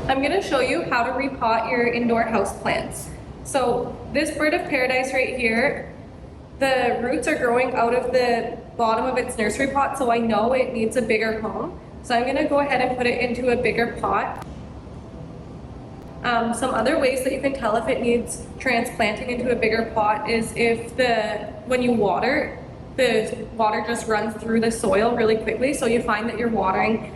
I'm going to show you how to repot your indoor houseplants. So this bird of paradise right here, the roots are growing out of the bottom of its nursery pot, so I know it needs a bigger home. So I'm going to go ahead and put it into a bigger pot. Some other ways that you can tell if it needs transplanting into a bigger pot is if when you water, the water just runs through the soil really quickly, so you find that you're watering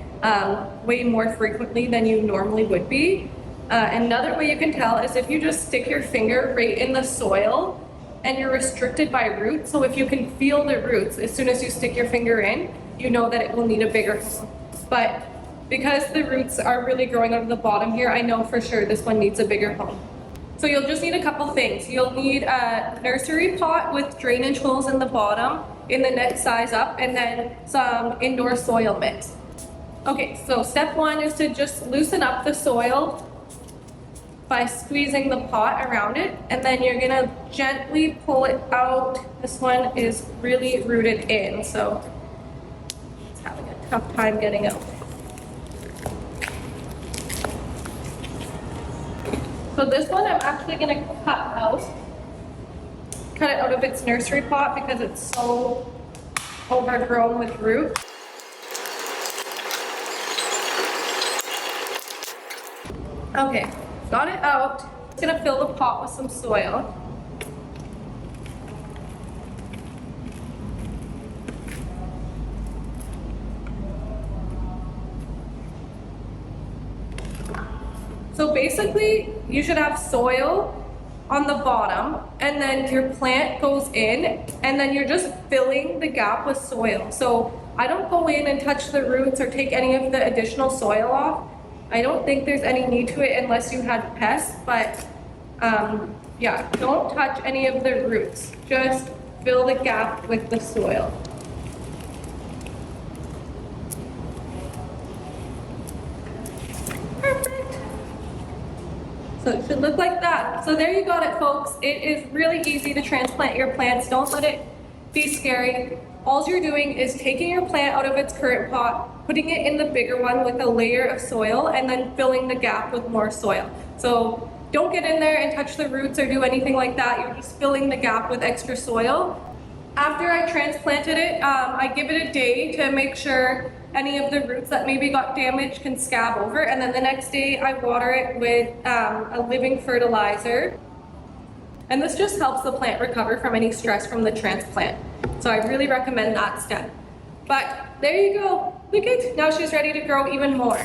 way more frequently than you normally would be. Another way you can tell is if you just stick your finger right in the soil and you're restricted by roots. So if you can feel the roots, as soon as you stick your finger in, you know that it will need a bigger home. But because the roots are really growing out of the bottom here, I know for sure this one needs a bigger home. So you'll just need a couple things. You'll need a nursery pot with drainage holes in the bottom in the next size up, and then some indoor soil mix. Okay, so step one is to just loosen up the soil by squeezing the pot around it, and then you're gonna gently pull it out. This one is really rooted in, so it's having a tough time getting out. So this one I'm actually gonna cut it out of its nursery pot because it's so overgrown with roots. Okay, got it out. It's gonna fill the pot with some soil. So basically, you should have soil on the bottom, and then your plant goes in, and then you're just filling the gap with soil. So I don't go in and touch the roots or take any of the additional soil off. I don't think there's any need to it unless you had pests, but yeah, don't touch any of the roots. Just fill the gap with the soil. Perfect. So it should look like that. So there you got it, folks. It is really easy to transplant your plants. Don't let it be scary. All you're doing is taking your plant out of its current pot, putting it in the bigger one with a layer of soil, and then filling the gap with more soil. So don't get in there and touch the roots or do anything like that. You're just filling the gap with extra soil. After I transplanted it, I give it a day to make sure any of the roots that maybe got damaged can scab over, and then the next day I water it with a living fertilizer. And this just helps the plant recover from any stress from the transplant. So I really recommend that step. But there you go. Look at, now she's ready to grow even more.